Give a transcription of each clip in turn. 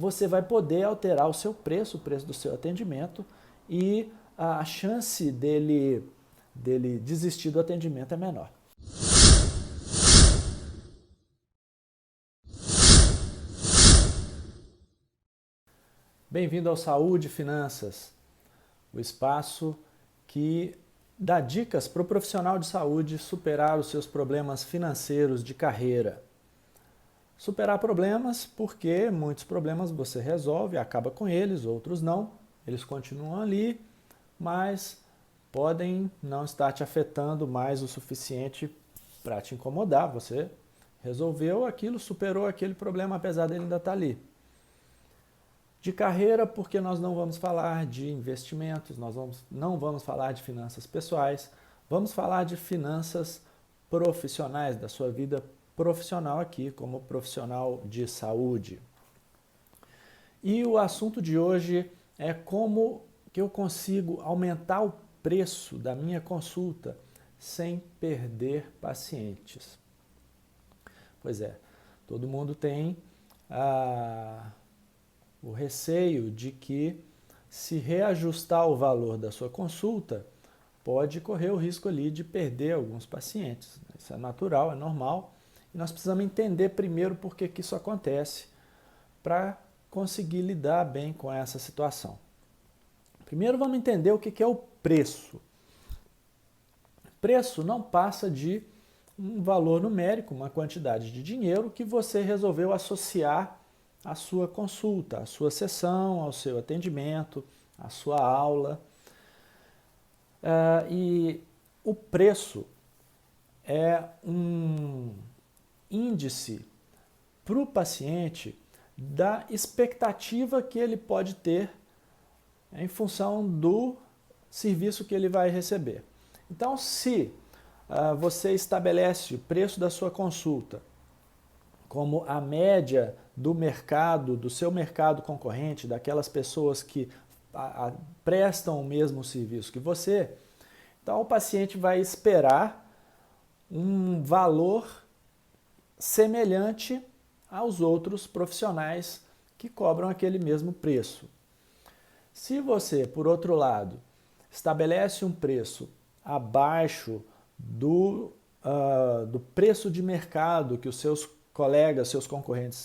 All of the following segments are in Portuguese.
você vai poder alterar o seu preço, o preço do seu atendimento, e a chance dele desistir do atendimento é menor. Bem-vindo ao Saúde e Finanças, o espaço que dá dicas para o profissional de saúde superar os seus problemas financeiros de carreira. Superar problemas porque muitos problemas você resolve, acaba com eles, outros não. Eles continuam ali, mas podem não estar te afetando mais o suficiente para te incomodar. Você resolveu aquilo, superou aquele problema, apesar dele ainda estar ali. De carreira, porque nós não vamos falar de investimentos, não vamos falar de finanças pessoais, vamos falar de finanças profissionais, da sua vida profissional aqui, como profissional de saúde. E o assunto de hoje é como que eu consigo aumentar o preço da minha consulta sem perder pacientes. Pois é, todo mundo tem o receio de que, se reajustar o valor da sua consulta, pode correr o risco ali de perder alguns pacientes. Isso é natural, é normal, e nós precisamos entender primeiro por que isso acontece para conseguir lidar bem com essa situação. Primeiro vamos entender o que é o preço. Preço não passa de um valor numérico, uma quantidade de dinheiro que você resolveu associar à sua consulta, à sua sessão, ao seu atendimento, à sua aula. E o preço é um índice para o paciente da expectativa que ele pode ter em função do serviço que ele vai receber. Então, se você estabelece o preço da sua consulta como a média do mercado, do seu mercado concorrente, daquelas pessoas que prestam o mesmo serviço que você, então o paciente vai esperar um valor semelhante aos outros profissionais que cobram aquele mesmo preço. Se você, por outro lado, estabelece um preço abaixo do preço de mercado que os seus colegas, seus concorrentes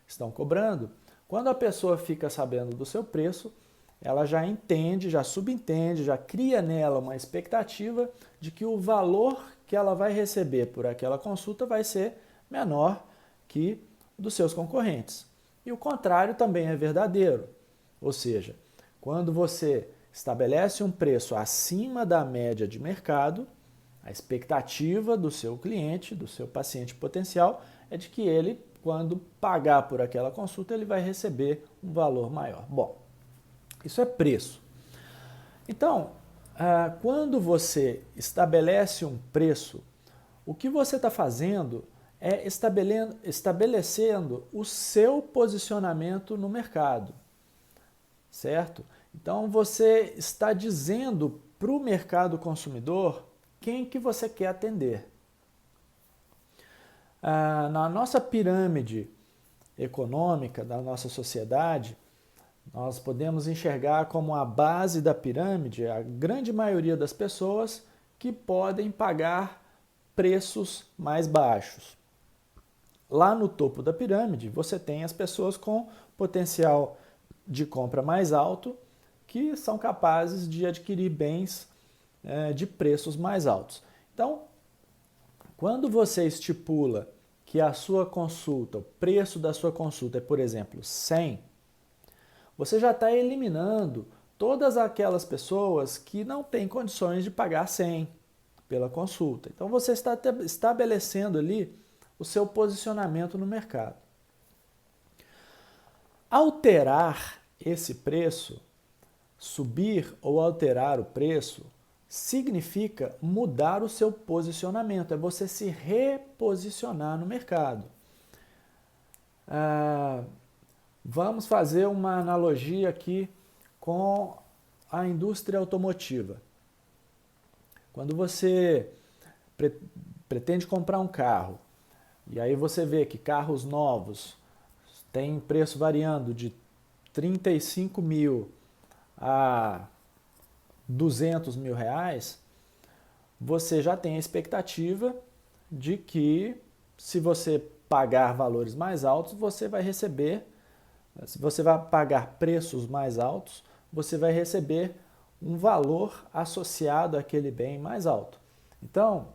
estão cobrando, quando a pessoa fica sabendo do seu preço, ela já entende, já subentende, já cria nela uma expectativa de que o valor que ela vai receber por aquela consulta vai ser menor que dos seus concorrentes. E o contrário também é verdadeiro. Ou seja, quando você estabelece um preço acima da média de mercado, a expectativa do seu cliente, do seu paciente potencial, é de que ele, quando pagar por aquela consulta, ele vai receber um valor maior. Bom, isso é preço. Então, quando você estabelece um preço, o que você está fazendo é estabelecendo o seu posicionamento no mercado, certo? Então, você está dizendo para o mercado consumidor quem que você quer atender. Na nossa pirâmide econômica da nossa sociedade, nós podemos enxergar como a base da pirâmide a grande maioria das pessoas que podem pagar preços mais baixos. Lá no topo da pirâmide, você tem as pessoas com potencial de compra mais alto, que são capazes de adquirir bens de preços mais altos. Então, quando você estipula que a sua consulta, o preço da sua consulta é, por exemplo, 100, você já está eliminando todas aquelas pessoas que não têm condições de pagar 100 pela consulta. Então, você está estabelecendo ali o seu posicionamento no mercado. Alterar esse preço, subir ou alterar o preço, significa mudar o seu posicionamento, é você se reposicionar no mercado. Vamos fazer uma analogia aqui com a indústria automotiva. Quando você pretende comprar um carro, e aí você vê que carros novos tem preço variando de 35 mil a 200 mil reais, você já tem a expectativa de que, se você pagar valores mais altos, você vai receber, se você vai pagar preços mais altos, você vai receber um valor associado àquele bem mais alto. Então,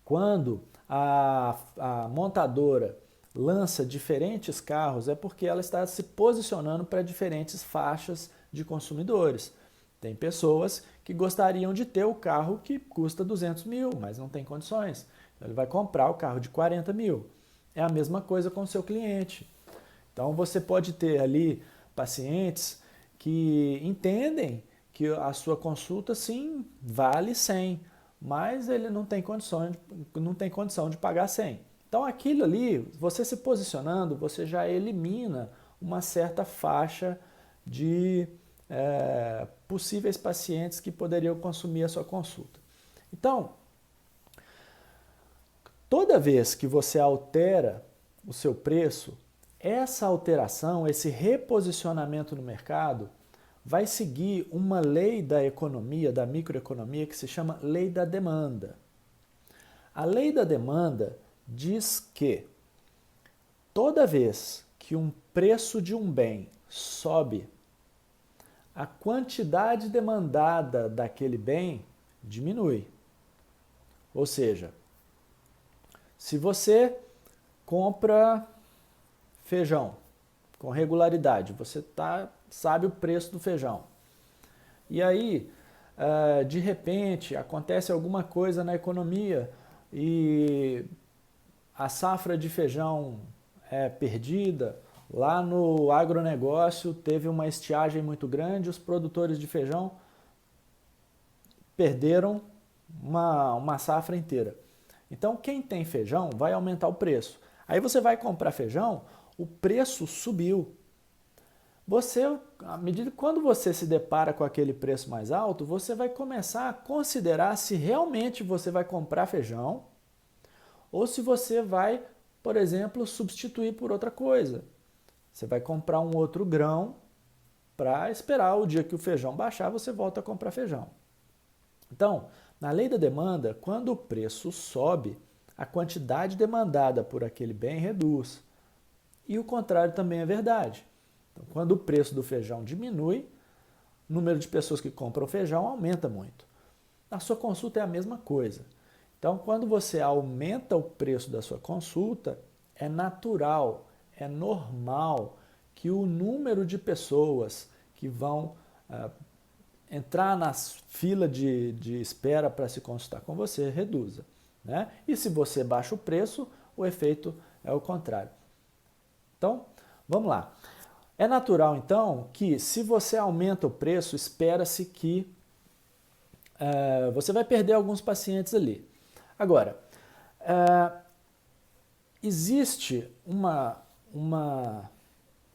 quando a montadora lança diferentes carros, é porque ela está se posicionando para diferentes faixas de consumidores. Tem pessoas que gostariam de ter o carro que custa 200 mil, mas não tem condições. Então, ele vai comprar o carro de 40 mil. É a mesma coisa com o seu cliente. Então, você pode ter ali pacientes que entendem que a sua consulta, sim, vale 100, mas ele não tem condição de pagar 100. Então, aquilo ali, você se posicionando, você já elimina uma certa faixa de possíveis pacientes que poderiam consumir a sua consulta. Então, toda vez que você altera o seu preço, essa alteração, esse reposicionamento no mercado, vai seguir uma lei da economia, da microeconomia, que se chama lei da demanda. A lei da demanda diz que toda vez que um preço de um bem sobe, a quantidade demandada daquele bem diminui. Ou seja, se você compra feijão com regularidade, você sabe o preço do feijão. E aí, de repente, acontece alguma coisa na economia e a safra de feijão é perdida. Lá no agronegócio teve uma estiagem muito grande, os produtores de feijão perderam uma safra inteira. Então, quem tem feijão vai aumentar o preço. Aí você vai comprar feijão, o preço subiu. À medida que quando você se depara com aquele preço mais alto, você vai começar a considerar se realmente você vai comprar feijão ou se você vai, por exemplo, substituir por outra coisa. Você vai comprar um outro grão para esperar o dia que o feijão baixar, você volta a comprar feijão. Então, na lei da demanda, quando o preço sobe, a quantidade demandada por aquele bem reduz. E o contrário também é verdade. Então, quando o preço do feijão diminui, o número de pessoas que compram feijão aumenta muito. A sua consulta é a mesma coisa. Então, quando você aumenta o preço da sua consulta, é natural, é normal que o número de pessoas que vão entrar na fila de espera para se consultar com você reduza. Né? E se você baixa o preço, o efeito é o contrário. Então, vamos lá. É natural, então, que se você aumenta o preço, espera-se que você vai perder alguns pacientes ali. Agora, existe uma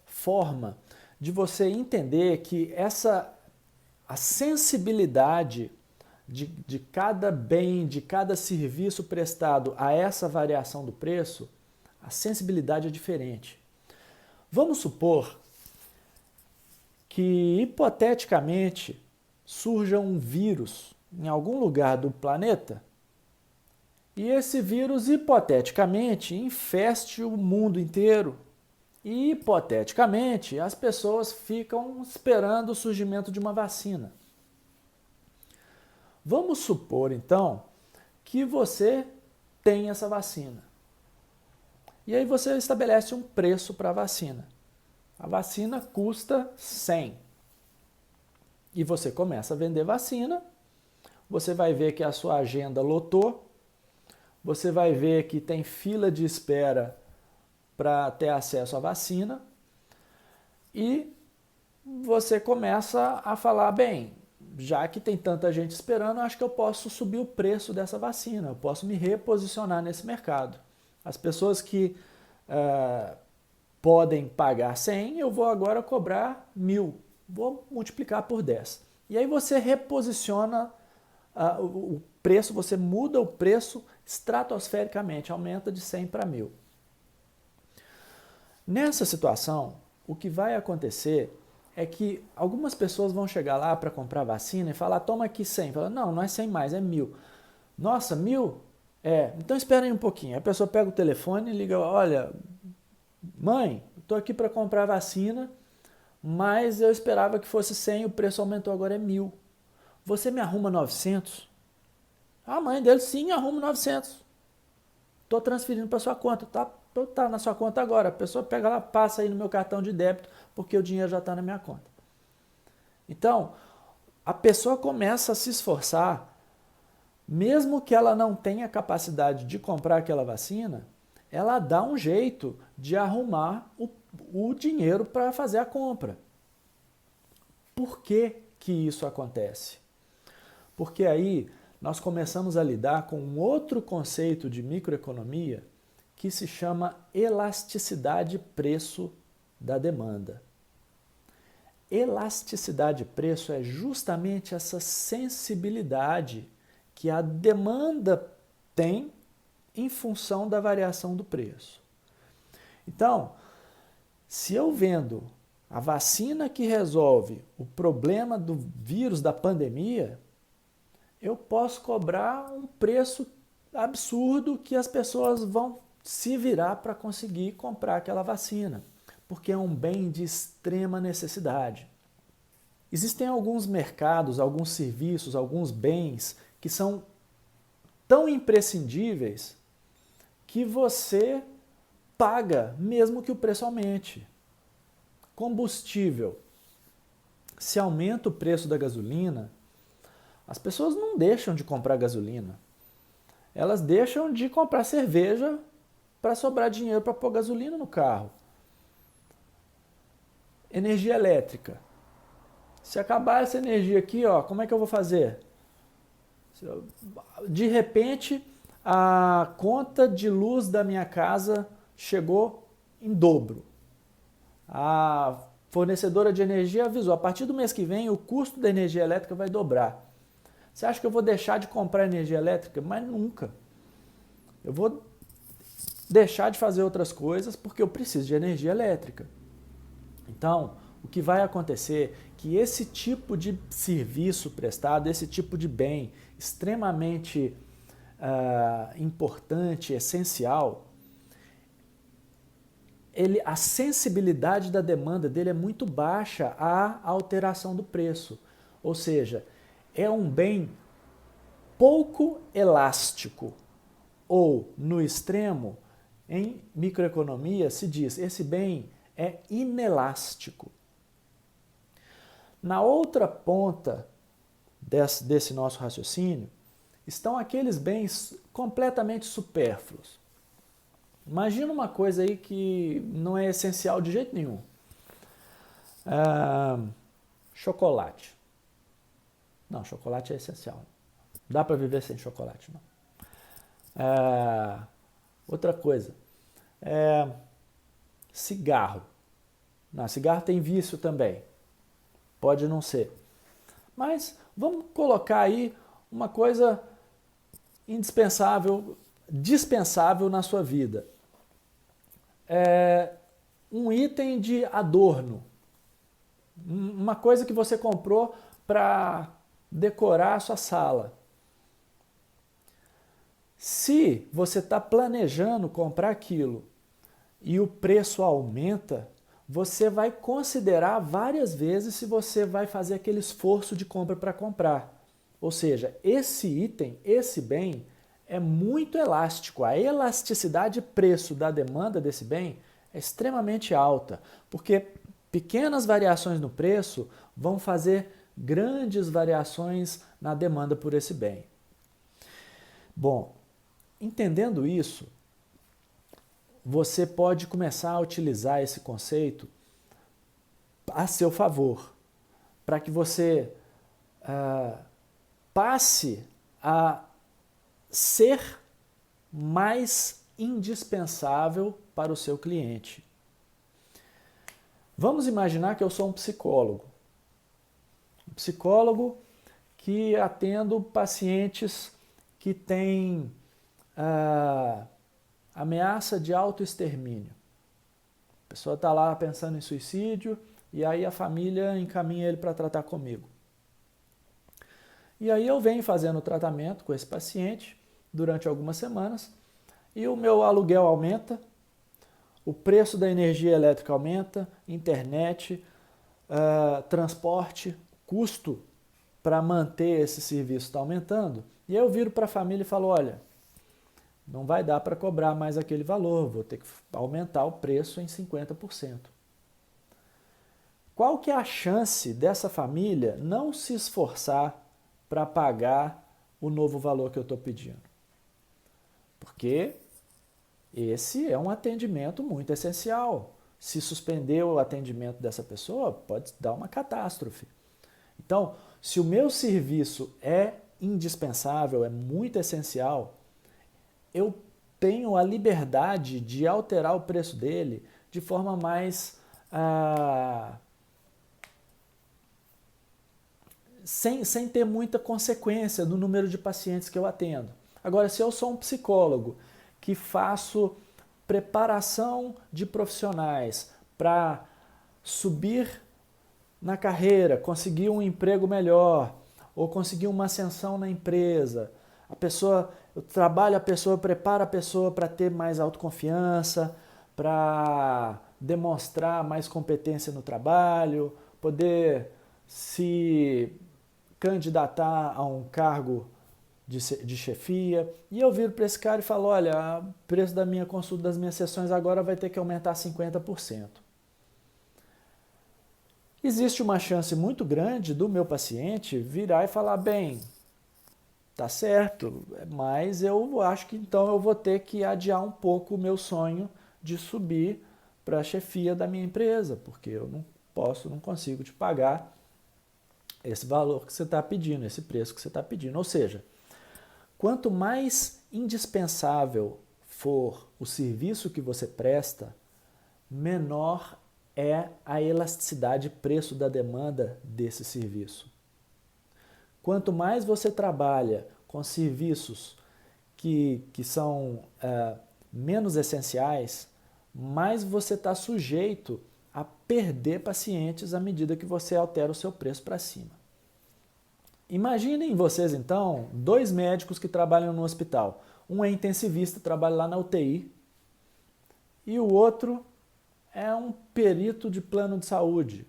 forma de você entender que a sensibilidade de cada bem, de cada serviço prestado a essa variação do preço, a sensibilidade é diferente. Vamos supor que, hipoteticamente, surja um vírus em algum lugar do planeta e esse vírus, hipoteticamente, infeste o mundo inteiro. E, hipoteticamente, as pessoas ficam esperando o surgimento de uma vacina. Vamos supor, então, que você tem essa vacina. E aí você estabelece um preço para a vacina. A vacina custa 100. E você começa a vender vacina, você vai ver que a sua agenda lotou, você vai ver que tem fila de espera para ter acesso à vacina e você começa a falar, bem, já que tem tanta gente esperando, acho que eu posso subir o preço dessa vacina, eu posso me reposicionar nesse mercado. As pessoas que podem pagar 100, eu vou agora cobrar 1.000, vou multiplicar por 10. E aí você reposiciona o preço, você muda o preço estratosfericamente, aumenta de 100 para 1.000. Nessa situação, o que vai acontecer é que algumas pessoas vão chegar lá para comprar vacina e falar, toma aqui 100. Fala, não, não é 100 mais, é 1.000. Nossa, 1.000? É, então espera aí um pouquinho. A pessoa pega o telefone e liga, olha, mãe, estou aqui para comprar vacina, mas eu esperava que fosse 100, o preço aumentou, agora é 1.000. Você me arruma 900? A mãe dele, sim, arruma 900. Estou transferindo para sua conta, tá na sua conta agora. A pessoa pega lá, passa aí no meu cartão de débito, porque o dinheiro já está na minha conta. Então, a pessoa começa a se esforçar, mesmo que ela não tenha capacidade de comprar aquela vacina, ela dá um jeito de arrumar o dinheiro para fazer a compra. Por que que isso acontece? Porque aí nós começamos a lidar com um outro conceito de microeconomia que se chama elasticidade preço da demanda. Elasticidade preço é justamente essa sensibilidade que a demanda tem em função da variação do preço. Então, se eu vendo a vacina que resolve o problema do vírus da pandemia, eu posso cobrar um preço absurdo que as pessoas vão se virar para conseguir comprar aquela vacina, porque é um bem de extrema necessidade. Existem alguns mercados, alguns serviços, alguns bens que são tão imprescindíveis que você paga mesmo que o preço aumente. Combustível. Se aumenta o preço da gasolina, as pessoas não deixam de comprar gasolina. Elas deixam de comprar cerveja para sobrar dinheiro para pôr gasolina no carro. Energia elétrica. Se acabar essa energia aqui, ó, como é que eu vou fazer? De repente, a conta de luz da minha casa chegou em dobro. A fornecedora de energia avisou, a partir do mês que vem o custo da energia elétrica vai dobrar. Você acha que eu vou deixar de comprar energia elétrica? Mas nunca. Eu vou deixar de fazer outras coisas porque eu preciso de energia elétrica. Então, o que vai acontecer é que esse tipo de serviço prestado, esse tipo de bem extremamente importante, essencial, a sensibilidade da demanda dele é muito baixa à alteração do preço. Ou seja, é um bem pouco elástico. Ou, no extremo, em microeconomia se diz, esse bem é inelástico. Na outra ponta desse nosso raciocínio estão aqueles bens completamente supérfluos. Imagina uma coisa aí que não é essencial de jeito nenhum. Chocolate. Não, chocolate é essencial. Dá para viver sem chocolate, não. Outra coisa. Cigarro. Não, cigarro tem vício também. Pode não ser. Mas vamos colocar aí uma coisa indispensável, dispensável na sua vida. Um item de adorno. Uma coisa que você comprou para decorar a sua sala. Se você está planejando comprar aquilo e o preço aumenta, você vai considerar várias vezes se você vai fazer aquele esforço de compra para comprar. Ou seja, esse item, esse bem, é muito elástico. A elasticidade preço da demanda desse bem é extremamente alta, porque pequenas variações no preço vão fazer grandes variações na demanda por esse bem. Bom, entendendo isso, você pode começar a utilizar esse conceito a seu favor, para que você passe a ser mais indispensável para o seu cliente. Vamos imaginar que eu sou um psicólogo. Um psicólogo que atendo pacientes que têm ameaça de autoextermínio. pessoa está lá pensando em suicídio e aí a família encaminha ele para tratar comigo. E aí eu venho fazendo o tratamento com esse paciente durante algumas semanas e o meu aluguel aumenta, o preço da energia elétrica aumenta, internet, transporte, custo para manter esse serviço está aumentando. E aí eu viro para a família e falo, olha, não vai dar para cobrar mais aquele valor, vou ter que aumentar o preço em 50%. Qual que é a chance dessa família não se esforçar para pagar o novo valor que eu estou pedindo? Porque esse é um atendimento muito essencial. Se suspender o atendimento dessa pessoa, pode dar uma catástrofe. Então, se o meu serviço é indispensável, é muito essencial, eu tenho a liberdade de alterar o preço dele de forma mais sem ter muita consequência no número de pacientes que eu atendo. Agora, se eu sou um psicólogo que faço preparação de profissionais para subir na carreira, conseguir um emprego melhor ou conseguir uma ascensão na empresa, eu trabalho a pessoa, preparo a pessoa para ter mais autoconfiança, para demonstrar mais competência no trabalho, poder se candidatar a um cargo de chefia, e eu viro para esse cara e falo, olha, o preço da minha consulta, das minhas sessões agora vai ter que aumentar 50%. Existe uma chance muito grande do meu paciente virar e falar, bem, tá certo, mas eu acho que então eu vou ter que adiar um pouco o meu sonho de subir para a chefia da minha empresa, porque eu não consigo te pagar esse valor que você está pedindo, esse preço que você está pedindo. Ou seja, quanto mais indispensável for o serviço que você presta, menor é a elasticidade preço da demanda desse serviço. Quanto mais você trabalha com serviços que são menos essenciais, mais você está sujeito a perder pacientes à medida que você altera o seu preço para cima. Imaginem vocês, então, 2 médicos que trabalham no hospital. Um é intensivista, trabalha lá na UTI, e o outro é um perito de plano de saúde.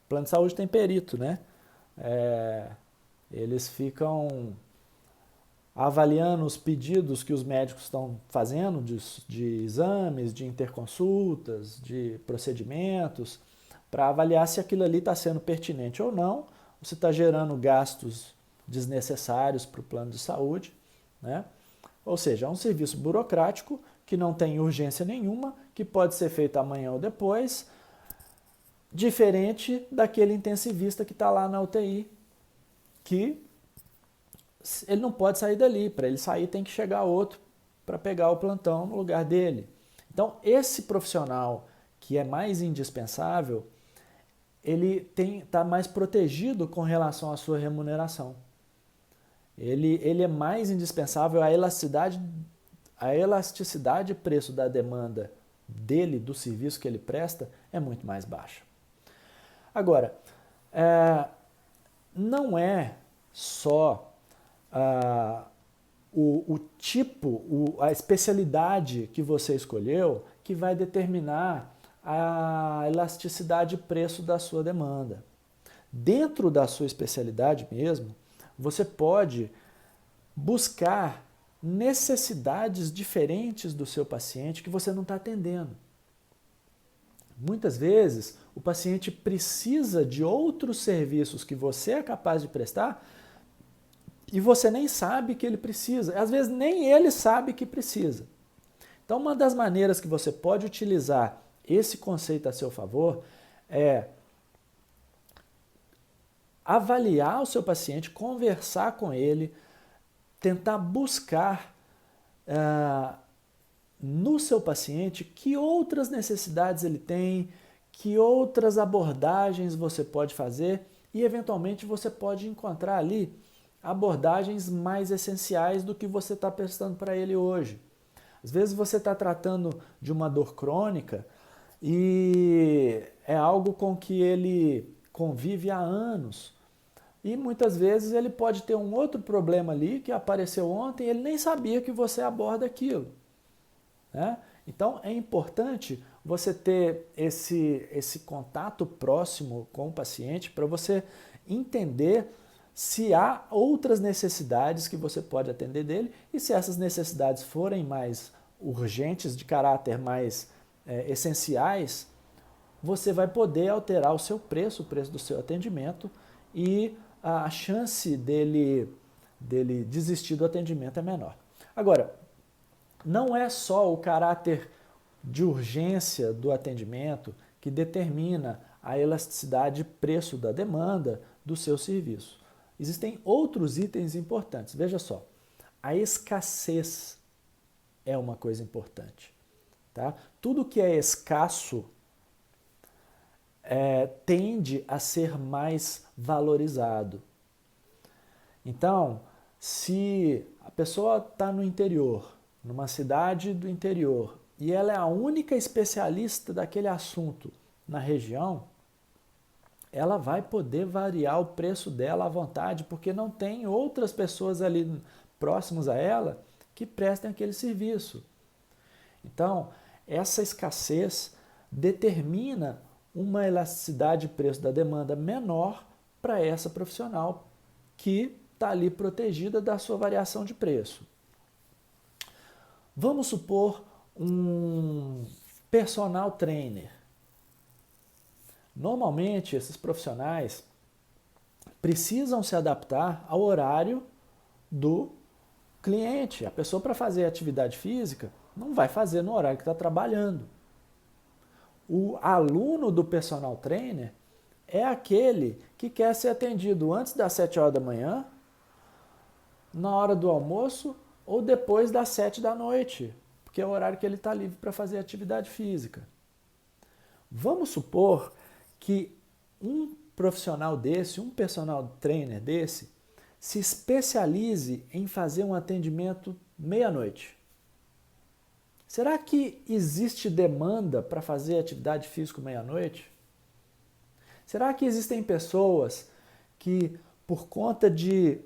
Plano de saúde tem perito, né? Eles ficam avaliando os pedidos que os médicos estão fazendo de exames, de interconsultas, de procedimentos, para avaliar se aquilo ali está sendo pertinente ou não, ou se está gerando gastos desnecessários para o plano de saúde, né? Ou seja, é um serviço burocrático que não tem urgência nenhuma, que pode ser feito amanhã ou depois, diferente daquele intensivista que está lá na UTI, que ele não pode sair dali. Para ele sair tem que chegar outro para pegar o plantão no lugar dele. Então, esse profissional que é mais indispensável, ele está mais protegido com relação à sua remuneração. Ele é mais indispensável, a elasticidade de preço da demanda dele, do serviço que ele presta, é muito mais baixa. Agora, não é só o tipo, a especialidade que você escolheu que vai determinar a elasticidade de preço da sua demanda. Dentro da sua especialidade mesmo, você pode buscar necessidades diferentes do seu paciente que você não está atendendo. Muitas vezes, o paciente precisa de outros serviços que você é capaz de prestar e você nem sabe que ele precisa. Às vezes, nem ele sabe que precisa. Então, uma das maneiras que você pode utilizar esse conceito a seu favor é avaliar o seu paciente, conversar com ele, tentar buscar no seu paciente que outras necessidades ele tem, que outras abordagens você pode fazer e, eventualmente, você pode encontrar ali abordagens mais essenciais do que você está prestando para ele hoje. Às vezes você está tratando de uma dor crônica, e é algo com que ele convive há anos. E muitas vezes ele pode ter um outro problema ali que apareceu ontem e ele nem sabia que você aborda aquilo, né? Então é importante você ter esse contato próximo com o paciente para você entender se há outras necessidades que você pode atender dele e se essas necessidades forem mais urgentes, de caráter mais essenciais, você vai poder alterar o seu preço, o preço do seu atendimento, e a chance dele desistir do atendimento é menor. Agora, não é só o caráter de urgência do atendimento que determina a elasticidade de preço da demanda do seu serviço. Existem outros itens importantes. Veja só, a escassez é uma coisa importante. Tá? Tudo que é escasso tende a ser mais valorizado. Então, se a pessoa está no interior, numa cidade do interior, e ela é a única especialista daquele assunto na região, ela vai poder variar o preço dela à vontade, porque não tem outras pessoas ali próximas a ela que prestem aquele serviço. Então, essa escassez determina uma elasticidade de preço da demanda menor para essa profissional que está ali protegida da sua variação de preço. Vamos supor um personal trainer. Normalmente, esses profissionais precisam se adaptar ao horário do cliente. A pessoa, para fazer atividade física, não vai fazer no horário que está trabalhando. O aluno do personal trainer é aquele que quer ser atendido antes das 7 horas da manhã, na hora do almoço ou depois das 7 da noite, porque é o horário que ele está livre para fazer atividade física. Vamos supor que um profissional desse, um personal trainer desse, se especialize em fazer um atendimento meia-noite. Será que existe demanda para fazer atividade física meia-noite? Será que existem pessoas que, por conta de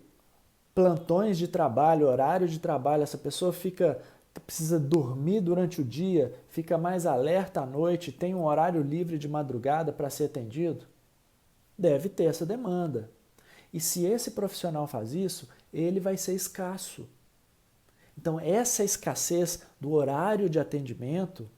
plantões de trabalho, horário de trabalho, essa pessoa precisa dormir durante o dia, fica mais alerta à noite, tem um horário livre de madrugada para ser atendido? Deve ter essa demanda. E se esse profissional faz isso, ele vai ser escasso. Então, essa escassez do horário de atendimento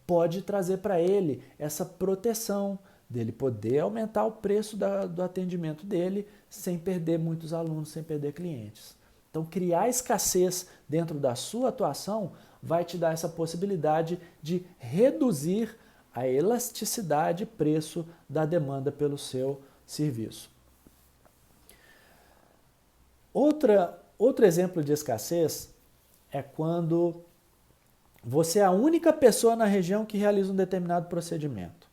pode trazer para ele essa proteção dele poder aumentar o preço do atendimento dele sem perder muitos alunos, sem perder clientes. Então, criar escassez dentro da sua atuação vai te dar essa possibilidade de reduzir a elasticidade e preço da demanda pelo seu serviço. Outro exemplo de escassez é quando você é a única pessoa na região que realiza um determinado procedimento.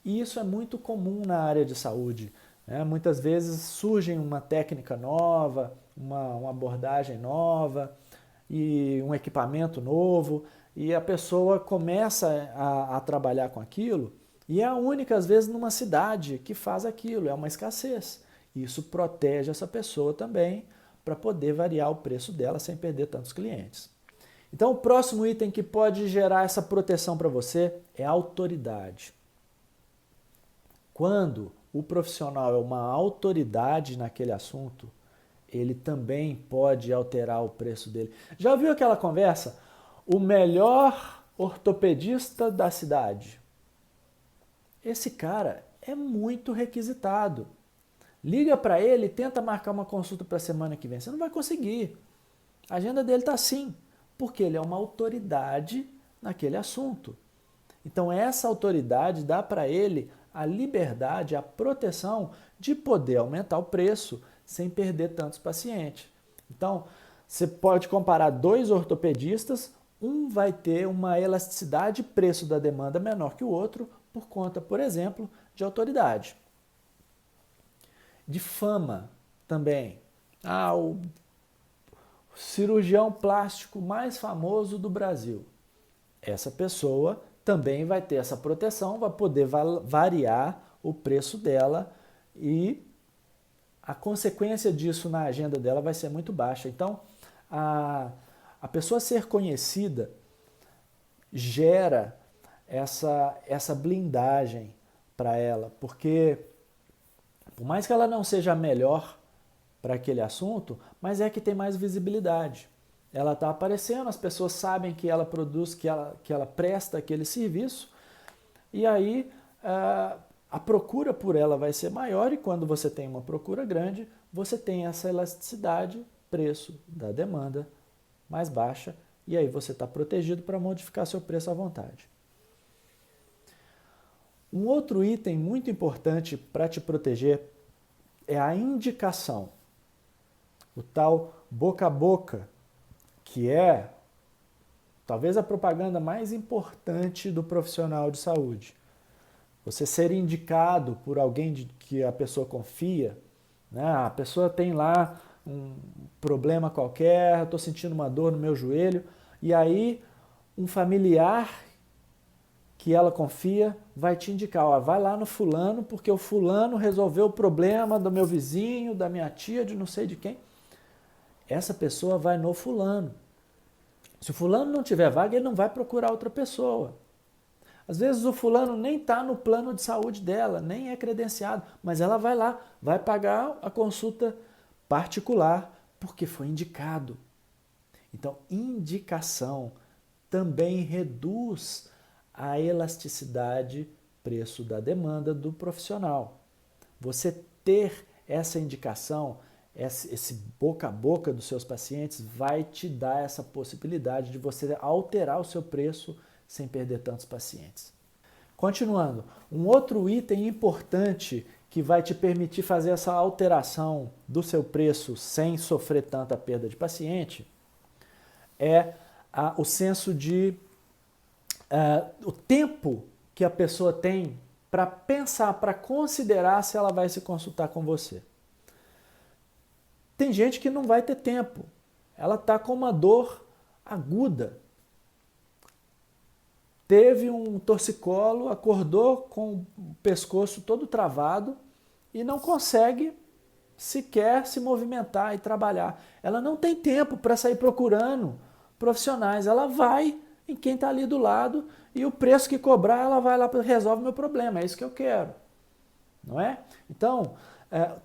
E isso é muito comum na área de saúde, né? Muitas vezes surge uma técnica nova, uma abordagem nova e um equipamento novo, e a pessoa começa a trabalhar com aquilo e é a única, às vezes, numa cidade que faz aquilo, é uma escassez. Isso protege essa pessoa também para poder variar o preço dela sem perder tantos clientes. Então, o próximo item que pode gerar essa proteção para você é a autoridade. Quando o profissional é uma autoridade naquele assunto, ele também pode alterar o preço dele. Já ouviu aquela conversa? O melhor ortopedista da cidade. Esse cara é muito requisitado. Liga para ele e tenta marcar uma consulta para a semana que vem. Você não vai conseguir. A agenda dele está assim, porque ele é uma autoridade naquele assunto. Então essa autoridade dá para ele a liberdade, a proteção de poder aumentar o preço sem perder tantos pacientes. Então, você pode comparar dois ortopedistas, um vai ter uma elasticidade de preço da demanda menor que o outro por conta, por exemplo, de autoridade. De fama também. O cirurgião plástico mais famoso do Brasil. Essa pessoa também vai ter essa proteção, vai poder variar o preço dela e a consequência disso na agenda dela vai ser muito baixa. Então, a pessoa ser conhecida gera essa blindagem para ela, porque por mais que ela não seja a melhor para aquele assunto, mas é que tem mais visibilidade. Ela está aparecendo, as pessoas sabem que ela produz, que ela presta aquele serviço, e aí a procura por ela vai ser maior, e quando você tem uma procura grande, você tem essa elasticidade, preço da demanda mais baixa, e aí você está protegido para modificar seu preço à vontade. Um outro item muito importante para te proteger é a indicação. O tal boca a boca, que é talvez a propaganda mais importante do profissional de saúde. Você ser indicado por alguém que a pessoa confia, né? A pessoa tem lá um problema qualquer, estou sentindo uma dor no meu joelho, e aí um familiar que ela confia vai te indicar, ó, vai lá no fulano, porque o fulano resolveu o problema do meu vizinho, da minha tia, de não sei de quem. Essa pessoa vai no fulano. Se o fulano não tiver vaga, ele não vai procurar outra pessoa. Às vezes o fulano nem está no plano de saúde dela, nem é credenciado, mas ela vai lá, vai pagar a consulta particular, porque foi indicado. Então, indicação também reduz a elasticidade, preço da demanda do profissional. Você ter essa indicação, esse boca a boca dos seus pacientes vai te dar essa possibilidade de você alterar o seu preço sem perder tantos pacientes. Continuando, um outro item importante que vai te permitir fazer essa alteração do seu preço sem sofrer tanta perda de paciente é o senso de o tempo que a pessoa tem para pensar, para considerar se ela vai se consultar com você. Tem gente que não vai ter tempo. Ela está com uma dor aguda. Teve um torcicolo, acordou com o pescoço todo travado e não consegue sequer se movimentar e trabalhar. Ela não tem tempo para sair procurando profissionais. Ela vai em quem está ali do lado e o preço que cobrar, ela vai lá e resolve o meu problema. É isso que eu quero. Não é? Então,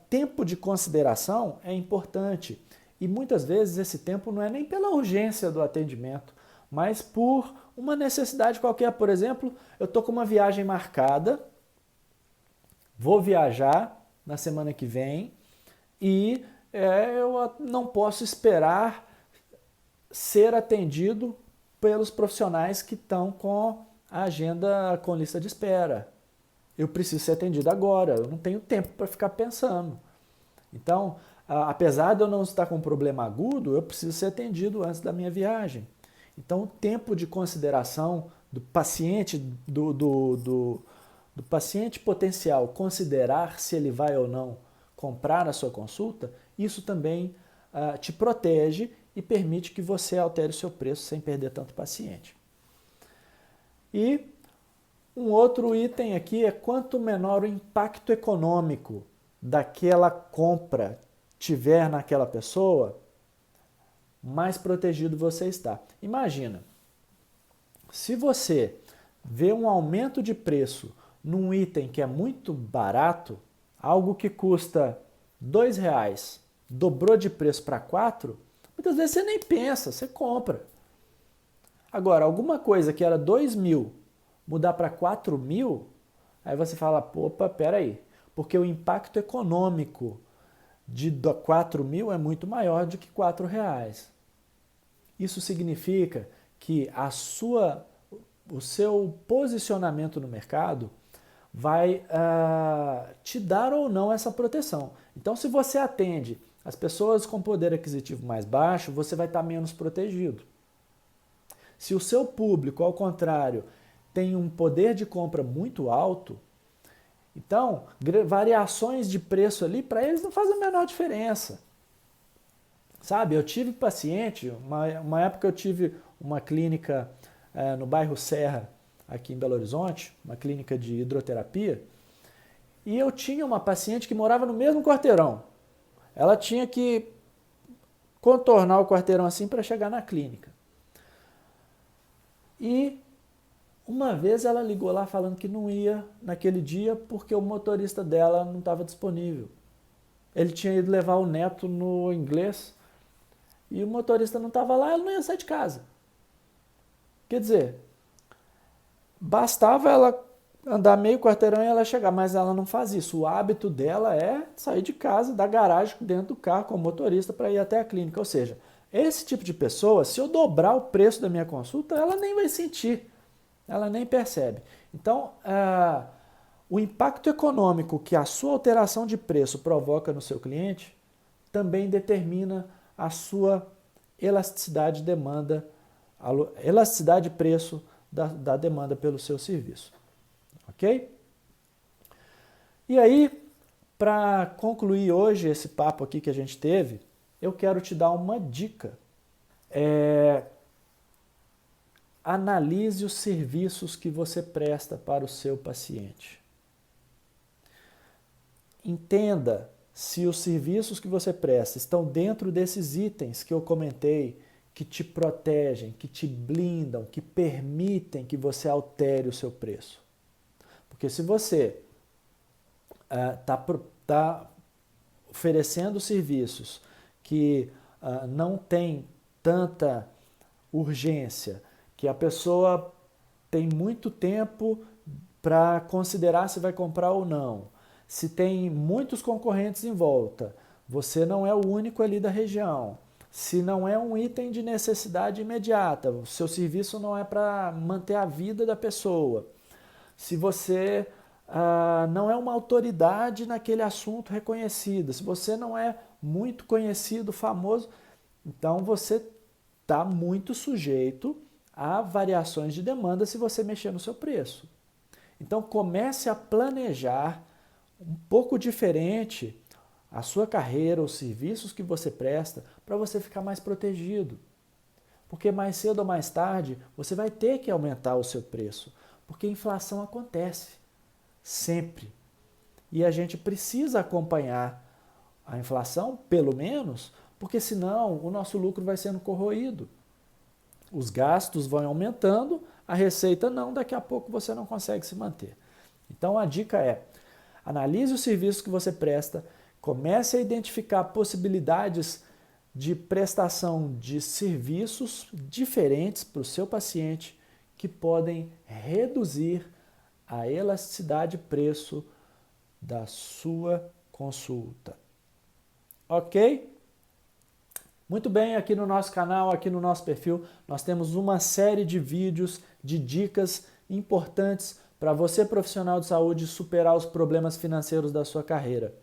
tempo de consideração é importante. E muitas vezes esse tempo não é nem pela urgência do atendimento, mas por uma necessidade qualquer. Por exemplo, eu estou com uma viagem marcada, vou viajar na semana que vem e eu não posso esperar ser atendido pelos profissionais que estão com a agenda com lista de espera. Eu preciso ser atendido agora, eu não tenho tempo para ficar pensando. Então, apesar de eu não estar com um problema agudo, eu preciso ser atendido antes da minha viagem. Então, o tempo de consideração do paciente, do paciente potencial, considerar se ele vai ou não comprar a sua consulta, isso também te protege e permite que você altere o seu preço sem perder tanto paciente. E um outro item aqui é quanto menor o impacto econômico daquela compra tiver naquela pessoa, mais protegido você está. Imagina, se você vê um aumento de preço num item que é muito barato, algo que custa R$2, dobrou de preço para 4, muitas vezes você nem pensa, você compra. Agora, alguma coisa que era 2.000 mudar para 4.000, aí você fala, opa, peraí, porque o impacto econômico de 4.000 é muito maior do que R$4. Isso significa que o seu posicionamento no mercado vai te dar ou não essa proteção. Então, se você atende as pessoas com poder aquisitivo mais baixo, você vai estar menos protegido. Se o seu público, ao contrário, tem um poder de compra muito alto, então, variações de preço ali, para eles não fazem a menor diferença. Sabe, eu tive paciente, uma época eu tive uma clínica no bairro Serra, aqui em Belo Horizonte, uma clínica de hidroterapia, e eu tinha uma paciente que morava no mesmo quarteirão. Ela tinha que contornar o quarteirão assim para chegar na clínica. E uma vez ela ligou lá falando que não ia naquele dia porque o motorista dela não estava disponível. Ele tinha ido levar o neto no inglês e o motorista não estava lá, ela não ia sair de casa. Quer dizer, bastava ela andar meio quarteirão e ela chegar, mas ela não faz isso. O hábito dela é sair de casa, da garagem, dentro do carro com o motorista para ir até a clínica. Ou seja, esse tipo de pessoa, se eu dobrar o preço da minha consulta, ela nem vai sentir, ela nem percebe. Então, o impacto econômico que a sua alteração de preço provoca no seu cliente também determina a sua elasticidade de demanda, a elasticidade de preço da demanda pelo seu serviço. Ok? E aí, para concluir hoje esse papo aqui que a gente teve, eu quero te dar uma dica. Analise os serviços que você presta para o seu paciente. Entenda se os serviços que você presta estão dentro desses itens que eu comentei, que te protegem, que te blindam, que permitem que você altere o seu preço. Porque se você está oferecendo serviços que não tem tanta urgência, que a pessoa tem muito tempo para considerar se vai comprar ou não, se tem muitos concorrentes em volta, você não é o único ali da região, se não é um item de necessidade imediata, o seu serviço não é para manter a vida da pessoa, se você não é uma autoridade naquele assunto reconhecida, se você não é muito conhecido, famoso, então você está muito sujeito a variações de demanda se você mexer no seu preço. Então comece a planejar um pouco diferente a sua carreira, os serviços que você presta, para você ficar mais protegido. Porque mais cedo ou mais tarde você vai ter que aumentar o seu preço, porque a inflação acontece sempre. E a gente precisa acompanhar a inflação, pelo menos, porque senão o nosso lucro vai sendo corroído. Os gastos vão aumentando, a receita não, daqui a pouco você não consegue se manter. Então a dica é, analise os serviços que você presta, comece a identificar possibilidades de prestação de serviços diferentes para o seu paciente que podem reduzir a elasticidade de preço da sua consulta. Ok? Muito bem, aqui no nosso canal, aqui no nosso perfil, nós temos uma série de vídeos, de dicas importantes para você, profissional de saúde, superar os problemas financeiros da sua carreira.